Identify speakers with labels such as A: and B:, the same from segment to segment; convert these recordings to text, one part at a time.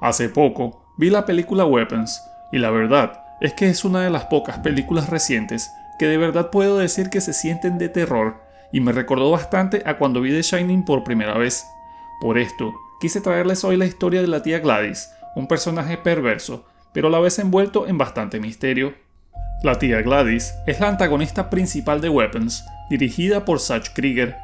A: Hace poco vi la película Weapons y la verdad es que es una de las pocas películas recientes que de verdad puedo decir que se sienten de terror y me recordó bastante a cuando vi The Shining por primera vez. Por esto, quise traerles hoy la historia de la tía Gladys, un personaje perverso, pero a la vez envuelto en bastante misterio. La tía Gladys es la antagonista principal de Weapons, dirigida por Zach Krieger.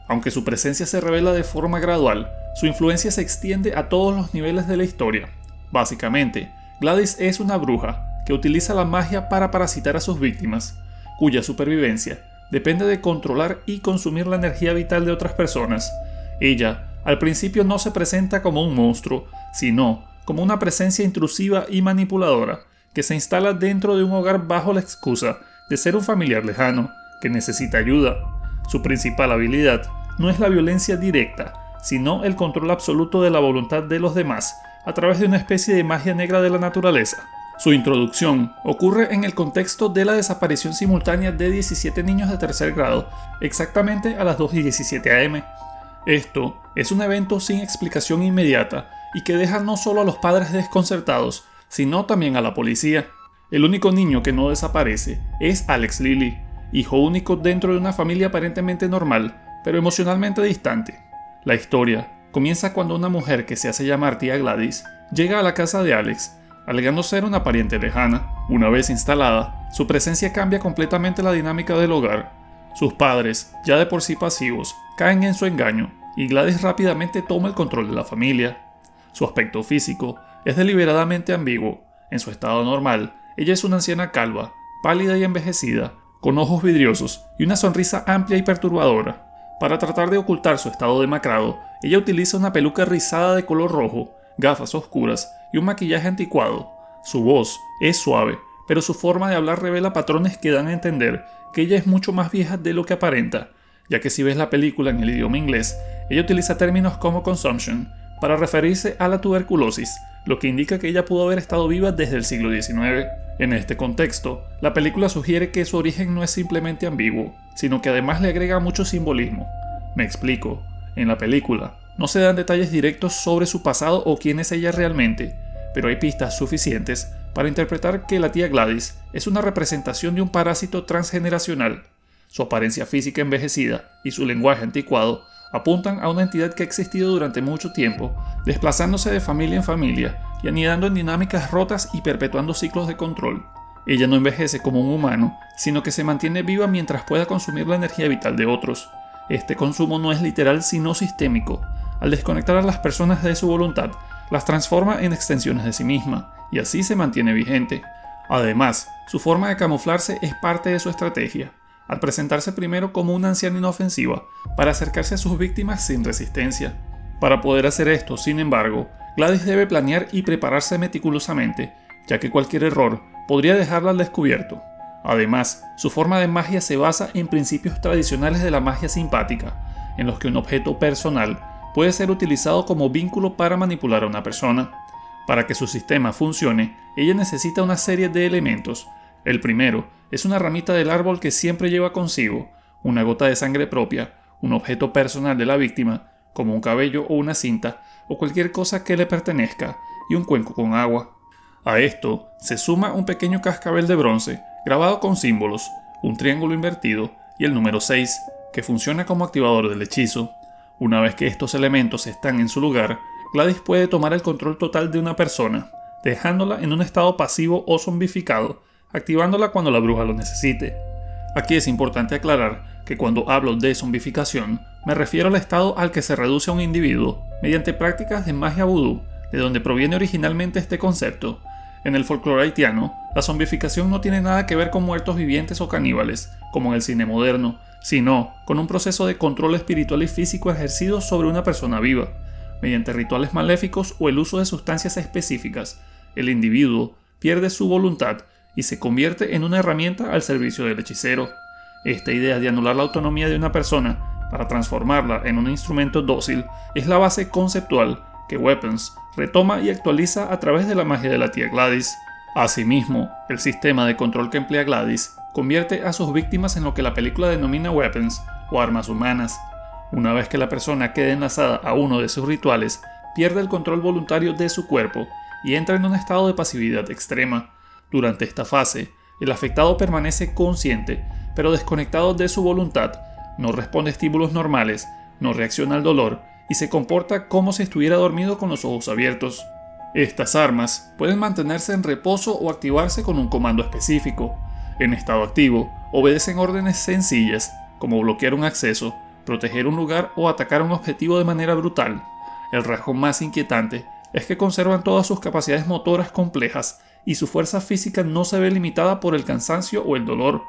A: Aunque su presencia se revela de forma gradual, su influencia se extiende a todos los niveles de la historia. Básicamente, Gladys es una bruja que utiliza la magia para parasitar a sus víctimas, cuya supervivencia depende de controlar y consumir la energía vital de otras personas. Ella, al principio, no se presenta como un monstruo, sino como una presencia intrusiva y manipuladora que se instala dentro de un hogar bajo la excusa de ser un familiar lejano que necesita ayuda. Su principal habilidad no es la violencia directa, sino el control absoluto de la voluntad de los demás a través de una especie de magia negra de la naturaleza. Su introducción ocurre en el contexto de la desaparición simultánea de 17 niños de tercer grado, exactamente a las 2:17 am. Esto es un evento sin explicación inmediata y que deja no solo a los padres desconcertados, sino también a la policía. El único niño que no desaparece es Alex Lilly, hijo único dentro de una familia aparentemente normal, pero emocionalmente distante. La historia comienza cuando una mujer que se hace llamar tía Gladys llega a la casa de Alex, alegando ser una pariente lejana. Una vez instalada, su presencia cambia completamente la dinámica del hogar. Sus padres, ya de por sí pasivos, caen en su engaño, y Gladys rápidamente toma el control de la familia. Su aspecto físico es deliberadamente ambiguo. En su estado normal, ella es una anciana calva, pálida y envejecida, con ojos vidriosos y una sonrisa amplia y perturbadora. Para tratar de ocultar su estado demacrado, ella utiliza una peluca rizada de color rojo, gafas oscuras y un maquillaje anticuado. Su voz es suave, pero su forma de hablar revela patrones que dan a entender que ella es mucho más vieja de lo que aparenta, ya que si ves la película en el idioma inglés, ella utiliza términos como consumption para referirse a la tuberculosis, lo que indica que ella pudo haber estado viva desde el siglo XIX. En este contexto, la película sugiere que su origen no es simplemente ambiguo, sino que además le agrega mucho simbolismo. Me explico. En la película, no se dan detalles directos sobre su pasado o quién es ella realmente, pero hay pistas suficientes para interpretar que la tía Gladys es una representación de un parásito transgeneracional. Su apariencia física envejecida y su lenguaje anticuado apuntan a una entidad que ha existido durante mucho tiempo, desplazándose de familia en familia y anidando en dinámicas rotas y perpetuando ciclos de control. Ella no envejece como un humano, sino que se mantiene viva mientras pueda consumir la energía vital de otros. Este consumo no es literal sino sistémico. Al desconectar a las personas de su voluntad, las transforma en extensiones de sí misma, y así se mantiene vigente. Además, su forma de camuflarse es parte de su estrategia, al presentarse primero como una anciana inofensiva, para acercarse a sus víctimas sin resistencia. Para poder hacer esto, sin embargo, Gladys debe planear y prepararse meticulosamente, ya que cualquier error podría dejarla al descubierto. Además, su forma de magia se basa en principios tradicionales de la magia simpática, en los que un objeto personal puede ser utilizado como vínculo para manipular a una persona. Para que su sistema funcione, ella necesita una serie de elementos. El primero es una ramita del árbol que siempre lleva consigo, una gota de sangre propia, un objeto personal de la víctima, como un cabello o una cinta, o cualquier cosa que le pertenezca, y un cuenco con agua. A esto se suma un pequeño cascabel de bronce, grabado con símbolos, un triángulo invertido y el número 6, que funciona como activador del hechizo. Una vez que estos elementos están en su lugar, Gladys puede tomar el control total de una persona, dejándola en un estado pasivo o zombificado, activándola cuando la bruja lo necesite. Aquí es importante aclarar que cuando hablo de zombificación, me refiero al estado al que se reduce a un individuo mediante prácticas de magia vudú, de donde proviene originalmente este concepto. En el folclore haitiano, la zombificación no tiene nada que ver con muertos vivientes o caníbales, como en el cine moderno, sino con un proceso de control espiritual y físico ejercido sobre una persona viva. Mediante rituales maléficos o el uso de sustancias específicas, el individuo pierde su voluntad y se convierte en una herramienta al servicio del hechicero. Esta idea de anular la autonomía de una persona para transformarla en un instrumento dócil es la base conceptual que Weapons retoma y actualiza a través de la magia de la tía Gladys. Asimismo, el sistema de control que emplea Gladys convierte a sus víctimas en lo que la película denomina weapons o armas humanas. Una vez que la persona quede enlazada a uno de sus rituales, pierde el control voluntario de su cuerpo y entra en un estado de pasividad extrema. Durante esta fase, el afectado permanece consciente, pero desconectado de su voluntad, no responde a estímulos normales, no reacciona al dolor y se comporta como si estuviera dormido con los ojos abiertos. Estas armas pueden mantenerse en reposo o activarse con un comando específico. En estado activo, obedecen órdenes sencillas, como bloquear un acceso, proteger un lugar o atacar un objetivo de manera brutal. El rasgo más inquietante es que conservan todas sus capacidades motoras complejas y su fuerza física no se ve limitada por el cansancio o el dolor.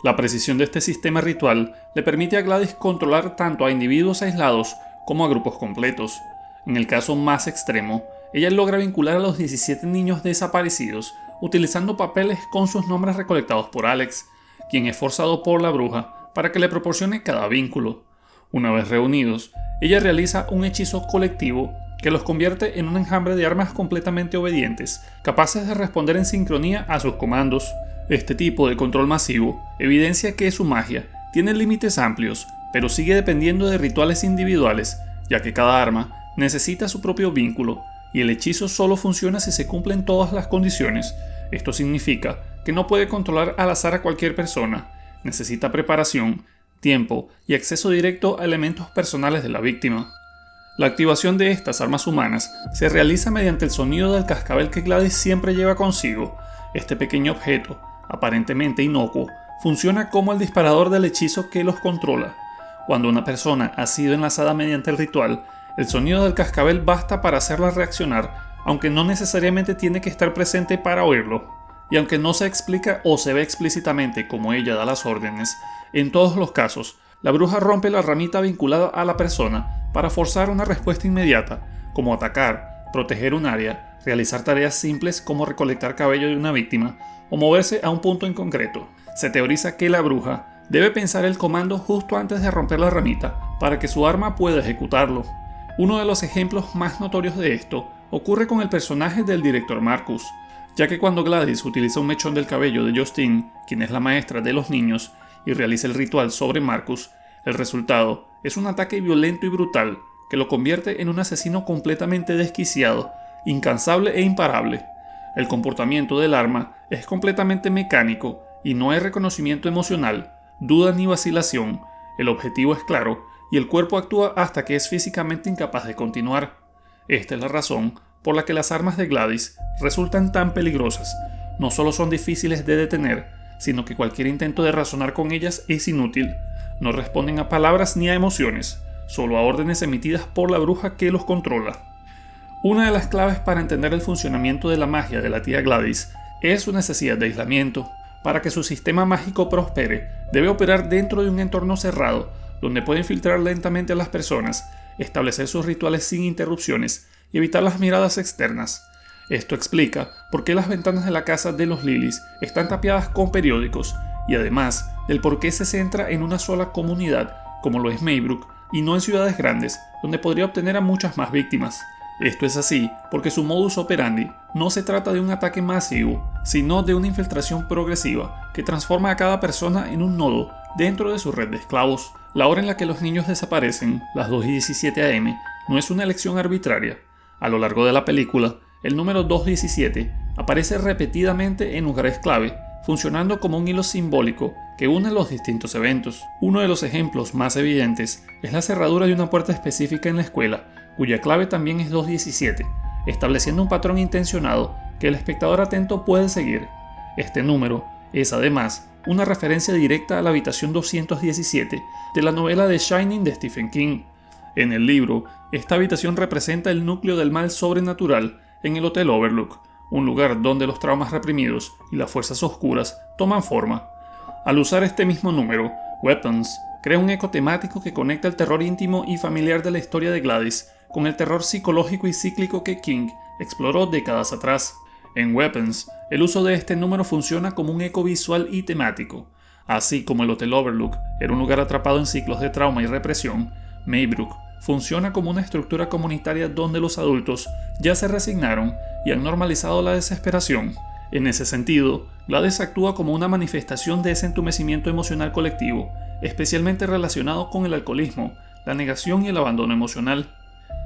A: La precisión de este sistema ritual le permite a Gladys controlar tanto a individuos aislados como a grupos completos. En el caso más extremo, ella logra vincular a los 17 niños desaparecidos utilizando papeles con sus nombres recolectados por Alex, quien es forzado por la bruja para que le proporcione cada vínculo. Una vez reunidos, ella realiza un hechizo colectivo que los convierte en un enjambre de armas completamente obedientes, capaces de responder en sincronía a sus comandos. Este tipo de control masivo evidencia que su magia tiene límites amplios, pero sigue dependiendo de rituales individuales, ya que cada arma necesita su propio vínculo, y el hechizo solo funciona si se cumplen todas las condiciones. Esto significa que no puede controlar al azar a cualquier persona, necesita preparación, tiempo y acceso directo a elementos personales de la víctima. La activación de estas armas humanas se realiza mediante el sonido del cascabel que Gladys siempre lleva consigo. Este pequeño objeto, aparentemente inocuo, funciona como el disparador del hechizo que los controla. Cuando una persona ha sido enlazada mediante el ritual, el sonido del cascabel basta para hacerla reaccionar, aunque no necesariamente tiene que estar presente para oírlo. Y aunque no se explica o se ve explícitamente cómo ella da las órdenes, en todos los casos, la bruja rompe la ramita vinculada a la persona para forzar una respuesta inmediata, como atacar, proteger un área, realizar tareas simples como recolectar cabello de una víctima o moverse a un punto en concreto. Se teoriza que la bruja debe pensar el comando justo antes de romper la ramita para que su arma pueda ejecutarlo. Uno de los ejemplos más notorios de esto ocurre con el personaje del director Marcus, ya que cuando Gladys utiliza un mechón del cabello de Justine, quien es la maestra de los niños, y realiza el ritual sobre Marcus, el resultado es un ataque violento y brutal que lo convierte en un asesino completamente desquiciado, incansable e imparable. El comportamiento del arma es completamente mecánico y no hay reconocimiento emocional, duda ni vacilación. El objetivo es claro y el cuerpo actúa hasta que es físicamente incapaz de continuar. Esta es la razón por la que las armas de Gladys resultan tan peligrosas. No solo son difíciles de detener, sino que cualquier intento de razonar con ellas es inútil. No responden a palabras ni a emociones, solo a órdenes emitidas por la bruja que los controla. Una de las claves para entender el funcionamiento de la magia de la tía Gladys es su necesidad de aislamiento. Para que su sistema mágico prospere, debe operar dentro de un entorno cerrado, donde puede infiltrar lentamente a las personas, establecer sus rituales sin interrupciones y evitar las miradas externas. Esto explica por qué las ventanas de la casa de los Lillys están tapiadas con periódicos y además del por qué se centra en una sola comunidad, como lo es Maybrook, y no en ciudades grandes, donde podría obtener a muchas más víctimas. Esto es así porque su modus operandi no se trata de un ataque masivo, sino de una infiltración progresiva que transforma a cada persona en un nodo dentro de su red de esclavos. La hora en la que los niños desaparecen, las 2:17 am, no es una elección arbitraria. A lo largo de la película, el número 217 aparece repetidamente en lugares clave, funcionando como un hilo simbólico que une los distintos eventos. Uno de los ejemplos más evidentes es la cerradura de una puerta específica en la escuela, cuya clave también es 217, estableciendo un patrón intencionado que el espectador atento puede seguir. Este número es además una referencia directa a la habitación 217 de la novela The Shining de Stephen King. En el libro, esta habitación representa el núcleo del mal sobrenatural en el Hotel Overlook, un lugar donde los traumas reprimidos y las fuerzas oscuras toman forma. Al usar este mismo número, Weapons crea un eco temático que conecta el terror íntimo y familiar de la historia de Gladys con el terror psicológico y cíclico que King exploró décadas atrás. En Weapons, el uso de este número funciona como un eco visual y temático. Así como el Hotel Overlook era un lugar atrapado en ciclos de trauma y represión, Maybrook funciona como una estructura comunitaria donde los adultos ya se resignaron y han normalizado la desesperación. En ese sentido, Gladys actúa como una manifestación de ese entumecimiento emocional colectivo, especialmente relacionado con el alcoholismo, la negación y el abandono emocional.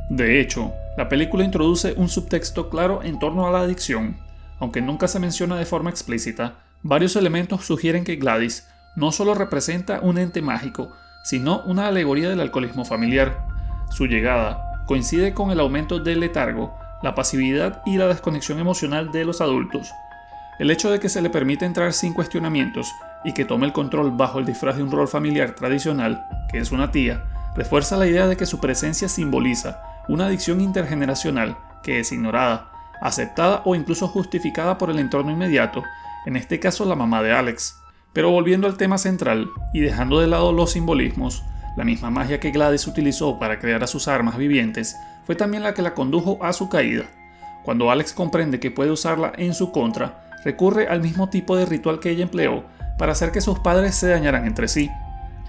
A: De hecho, La película introduce un subtexto claro en torno a la adicción. Aunque nunca se menciona de forma explícita, varios elementos sugieren que Gladys no solo representa un ente mágico, sino una alegoría del alcoholismo familiar. Su llegada coincide con el aumento del letargo, la pasividad y la desconexión emocional de los adultos. El hecho de que se le permite entrar sin cuestionamientos y que tome el control bajo el disfraz de un rol familiar tradicional, que es una tía, refuerza la idea de que su presencia simboliza una adicción intergeneracional que es ignorada, aceptada o incluso justificada por el entorno inmediato, en este caso la mamá de Alex. Pero volviendo al tema central y dejando de lado los simbolismos, la misma magia que Gladys utilizó para crear a sus armas vivientes fue también la que la condujo a su caída. Cuando Alex comprende que puede usarla en su contra, recurre al mismo tipo de ritual que ella empleó para hacer que sus padres se dañaran entre sí.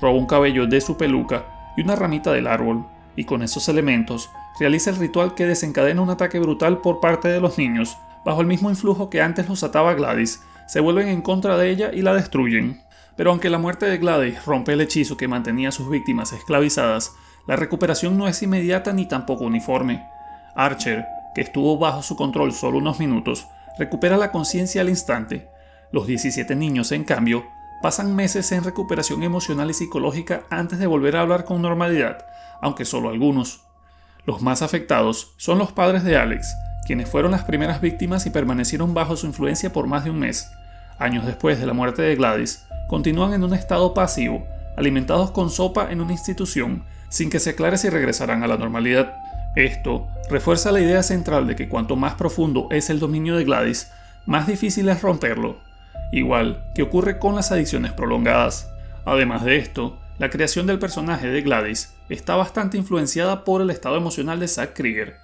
A: Roba un cabello de su peluca y una ramita del árbol, y con esos elementos realiza el ritual que desencadena un ataque brutal por parte de los niños. Bajo el mismo influjo que antes los ataba a Gladys, se vuelven en contra de ella y la destruyen. Pero aunque la muerte de Gladys rompe el hechizo que mantenía a sus víctimas esclavizadas, la recuperación no es inmediata ni tampoco uniforme. Archer, que estuvo bajo su control solo unos minutos, recupera la conciencia al instante. Los 17 niños, en cambio, pasan meses en recuperación emocional y psicológica antes de volver a hablar con normalidad, aunque solo algunos. Los más afectados son los padres de Alex, quienes fueron las primeras víctimas y permanecieron bajo su influencia por más de un mes. Años después de la muerte de Gladys, continúan en un estado pasivo, alimentados con sopa en una institución, sin que se aclare si regresarán a la normalidad. Esto refuerza la idea central de que cuanto más profundo es el dominio de Gladys, más difícil es romperlo, igual que ocurre con las adicciones prolongadas. Además de esto, la creación del personaje de Gladys está bastante influenciada por el estado emocional de Zack Krieger.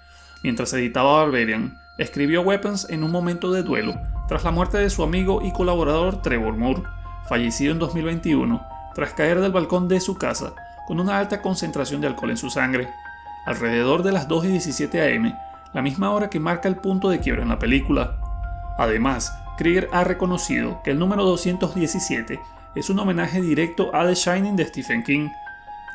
A: Mientras editaba Barbarian, escribió Weapons en un momento de duelo, tras la muerte de su amigo y colaborador Trevor Moore, fallecido en 2021 tras caer del balcón de su casa con una alta concentración de alcohol en su sangre, alrededor de las 2:17 am, la misma hora que marca el punto de quiebra en la película. Además, Krieger ha reconocido que el número 217 es un homenaje directo a The Shining de Stephen King,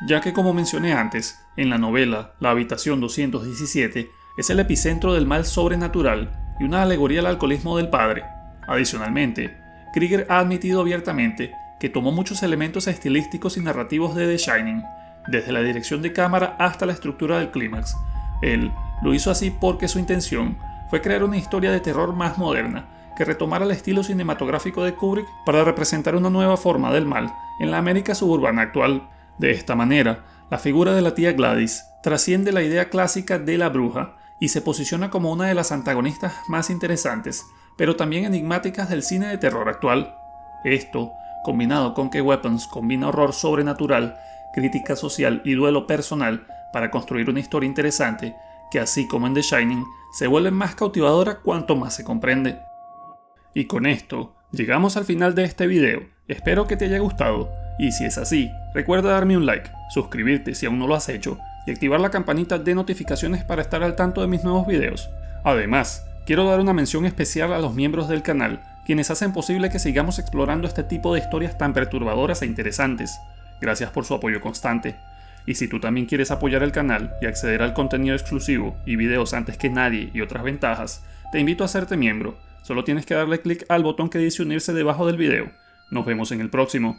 A: ya que, como mencioné antes, en la novela la habitación 217 es el epicentro del mal sobrenatural y una alegoría al alcoholismo del padre. Adicionalmente, Krieger ha admitido abiertamente que tomó muchos elementos estilísticos y narrativos de The Shining, desde la dirección de cámara hasta la estructura del clímax. Él lo hizo así porque su intención fue crear una historia de terror más moderna, que retomara el estilo cinematográfico de Kubrick para representar una nueva forma del mal en la América suburbana actual. De esta manera, la figura de la tía Gladys trasciende la idea clásica de la bruja y se posiciona como una de las antagonistas más interesantes, pero también enigmáticas del cine de terror actual. Esto, combinado con que Weapons combina horror sobrenatural, crítica social y duelo personal para construir una historia interesante, que así como en The Shining, se vuelve más cautivadora cuanto más se comprende. Y con esto, llegamos al final de este video. Espero que te haya gustado, y si es así, recuerda darme un like, suscribirte si aún no lo has hecho, y activar la campanita de notificaciones para estar al tanto de mis nuevos videos. Además, quiero dar una mención especial a los miembros del canal, quienes hacen posible que sigamos explorando este tipo de historias tan perturbadoras e interesantes. Gracias por su apoyo constante. Y si tú también quieres apoyar el canal y acceder al contenido exclusivo y videos antes que nadie y otras ventajas, te invito a hacerte miembro. Solo tienes que darle clic al botón que dice unirse debajo del video. Nos vemos en el próximo.